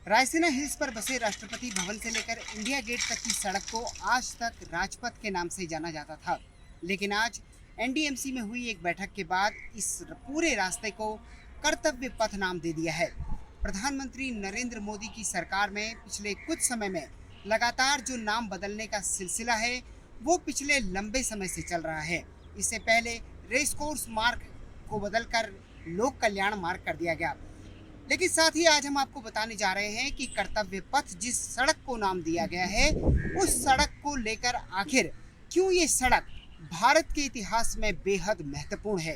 Raisina hills पर बसे राष्ट्रपति भवन से लेकर इंडिया गेट तक की सड़क को आज तक राजपथ के नाम से जाना जाता था, लेकिन आज एनडीएमसी में हुई एक बैठक के बाद इस पूरे रास्ते को कर्तव्य पथ नाम दे दिया है। प्रधानमंत्री नरेंद्र मोदी की सरकार में पिछले कुछ समय में लगातार जो नाम बदलने का सिलसिला है वो पिछले लंबे समय से चल रहा है। इससे पहले रेस कोर्स मार्ग को बदलकर लोक कल्याण मार्ग कर दिया गया, लेकिन साथ ही आज हम आपको बताने जा रहे हैं कि कर्तव्य पथ जिस सड़क को नाम दिया गया है उस सड़क को लेकर आखिर क्यों ये सड़क भारत के इतिहास में बेहद महत्वपूर्ण है।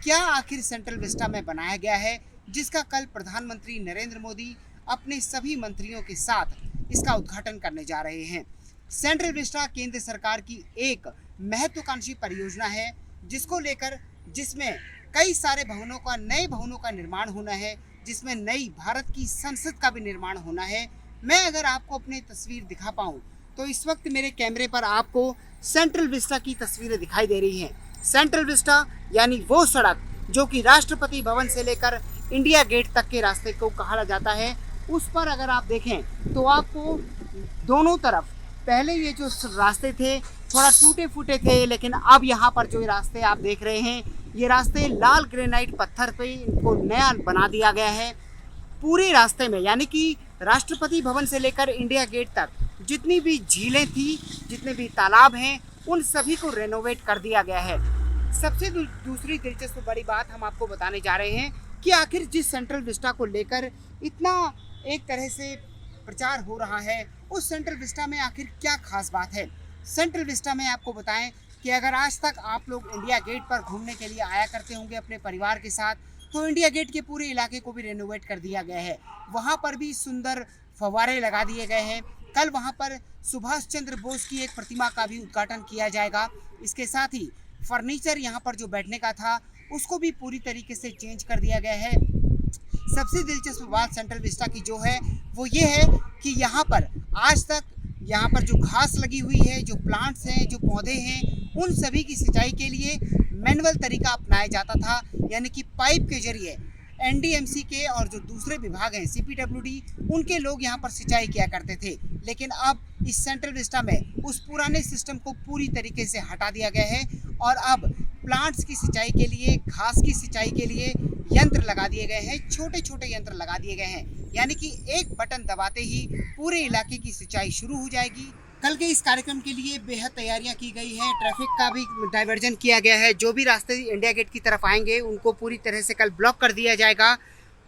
क्या आखिर सेंट्रल विस्टा में बनाया गया है जिसका कल प्रधानमंत्री नरेंद्र मोदी अपने सभी मंत्रियों के साथ इसका उद्घाटन करने जा रहे हैं। सेंट्रल विस्टा केंद्र सरकार की एक महत्वाकांक्षी परियोजना है जिसमें कई सारे नए भवनों का निर्माण होना है, जिसमें नई भारत की संसद का भी निर्माण होना है। मैं अगर आपको अपनी तस्वीर दिखा पाऊँ तो इस वक्त मेरे कैमरे पर आपको सेंट्रल विस्टा की तस्वीरें दिखाई दे रही हैं। सेंट्रल विस्टा यानी वो सड़क जो कि राष्ट्रपति भवन से लेकर इंडिया गेट तक के रास्ते को कहा जाता है, उस पर अगर आप देखें तो आपको दोनों तरफ पहले ये जो रास्ते थे थोड़ा टूटे फूटे थे, लेकिन अब यहाँ पर जो रास्ते आप देख रहे हैं ये रास्ते लाल ग्रेनाइट पत्थर पे इनको नया बना दिया गया है। पूरे रास्ते में यानी कि राष्ट्रपति भवन से लेकर इंडिया गेट तक जितनी भी झीलें थी, जितने भी तालाब हैं, उन सभी को रेनोवेट कर दिया गया है। सबसे दूसरी दिलचस्प बड़ी बात हम आपको बताने जा रहे हैं कि आखिर जिस सेंट्रल विस्टा को लेकर इतना एक तरह से प्रचार हो रहा है उस सेंट्रल विस्टा में आखिर क्या खास बात है। सेंट्रल विस्टा में आपको बताएं कि अगर आज तक आप लोग इंडिया गेट पर घूमने के लिए आया करते होंगे अपने परिवार के साथ, तो इंडिया गेट के पूरे इलाके को भी रेनोवेट कर दिया गया है। वहाँ पर भी सुंदर फव्वारे लगा दिए गए हैं। कल वहाँ पर सुभाष चंद्र बोस की एक प्रतिमा का भी उद्घाटन किया जाएगा। इसके साथ ही फर्नीचर यहाँ पर जो बैठने का था उसको भी पूरी तरीके से चेंज कर दिया गया है। सबसे दिलचस्प बात सेंट्रल विस्टा की जो है वो ये है कि यहाँ पर आज तक यहाँ पर जो घास लगी हुई है, जो प्लांट्स हैं, जो पौधे हैं, उन सभी की सिंचाई के लिए मैनुअल तरीका अपनाया जाता था, यानी कि पाइप के जरिए एनडीएमसी के और जो दूसरे विभाग हैं सीपीडब्ल्यूडी उनके लोग यहाँ पर सिंचाई किया करते थे। लेकिन अब इस सेंट्रल विस्टा में उस पुराने सिस्टम को पूरी तरीके से हटा दिया गया है और अब प्लांट्स की सिंचाई के लिए, घास की सिंचाई के लिए यंत्र लगा दिए गए हैं, छोटे छोटे यंत्र लगा दिए गए हैं, यानी कि एक बटन दबाते ही पूरे इलाके की सिंचाई शुरू हो जाएगी। कल के इस कार्यक्रम के लिए बेहद तैयारियां की गई हैं। ट्रैफिक का भी डाइवर्जन किया गया है। जो भी रास्ते इंडिया गेट की तरफ आएंगे उनको पूरी तरह से कल ब्लॉक कर दिया जाएगा।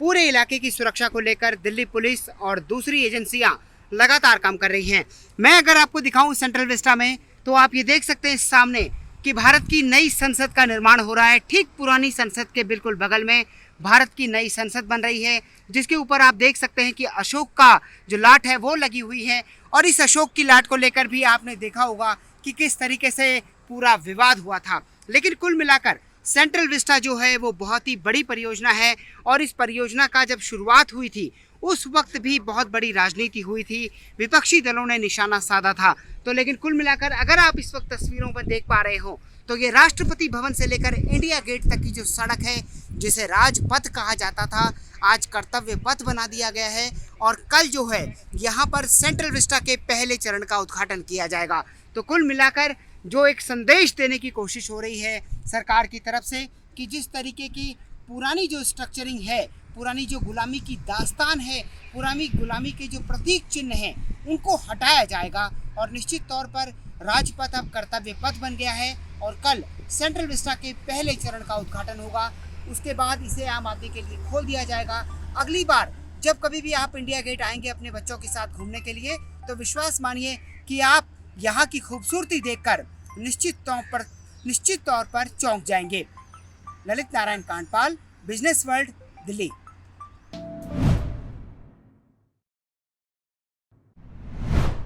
पूरे इलाके की सुरक्षा को लेकर दिल्ली पुलिस और दूसरी एजेंसियां लगातार काम कर रही हैं। मैं अगर आपको दिखाऊं सेंट्रल विस्टा में तो आप ये देख सकते हैं सामने कि भारत की नई संसद का निर्माण हो रहा है। ठीक पुरानी संसद के बिल्कुल बगल में भारत की नई संसद बन रही है, जिसके ऊपर आप देख सकते हैं कि अशोक का जो लाट है वो लगी हुई है। और इस अशोक की लाट को लेकर भी आपने देखा होगा कि किस तरीके से पूरा विवाद हुआ था। लेकिन कुल मिलाकर सेंट्रल विस्टा जो है वो बहुत ही बड़ी परियोजना है और इस परियोजना का जब शुरुआत हुई थी उस वक्त भी बहुत बड़ी राजनीति हुई थी, विपक्षी दलों ने निशाना साधा था। तो लेकिन कुल मिलाकर अगर आप इस वक्त तस्वीरों पर देख पा रहे हो तो ये राष्ट्रपति भवन से लेकर इंडिया गेट तक की जो सड़क है जिसे राजपथ कहा जाता था, आज कर्तव्य पथ बना दिया गया है। और कल जो है यहाँ पर सेंट्रल विस्टा के पहले चरण का उद्घाटन किया जाएगा। तो कुल मिलाकर जो एक संदेश देने की कोशिश हो रही है सरकार की तरफ से कि जिस तरीके की पुरानी जो स्ट्रक्चरिंग है, पुरानी जो गुलामी की दास्तान है, पुरानी गुलामी के जो प्रतीक चिन्ह हैं उनको हटाया जाएगा और निश्चित तौर पर राजपथ अब कर्तव्य पथ बन गया है। और कल सेंट्रल विस्टा के पहले चरण का उद्घाटन होगा, उसके बाद इसे आम आदमी के लिए खोल दिया जाएगा। अगली बार जब कभी भी आप इंडिया गेट आएंगे अपने बच्चों के साथ घूमने के लिए तो विश्वास मानिए कि आप यहाँ की खूबसूरती देखकर निश्चित तौर पर चौंक जाएंगे। Lalit Narayan Kandpal, business world, Delhi.